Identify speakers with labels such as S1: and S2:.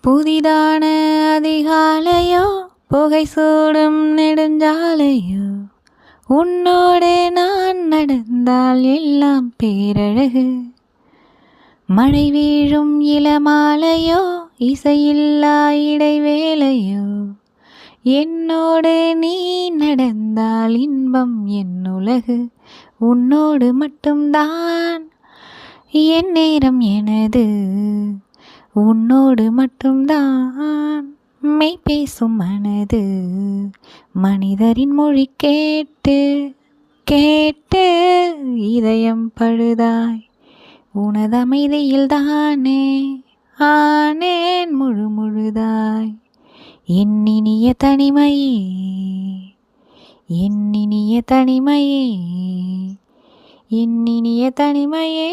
S1: புதிதான அதிகாலையோ புகை சூடும் நெடுஞ்சாலையோ உன்னோடு நான் நடந்தால் எல்லாம் பேரழகு. மழை வீழும் இளமாலையோ இசையில்லா இடைவேளையோ என்னோடு நீ நடந்தால் இன்பம் என் உலகு. உன்னோடு மட்டும்தான் என் நேரம் எனது, உன்னோடு மட்டும்தான் மெய் பேசும் மனது. மனிதரின் மொழி கேட்டு கேட்டு இதயம் பழுதாய், உனது அமைதியில் தானே ஆனேன் முழுதாய். என் இனிய தனிமையே, என் இனிய தனிமையே, என் இனிய தனிமையே.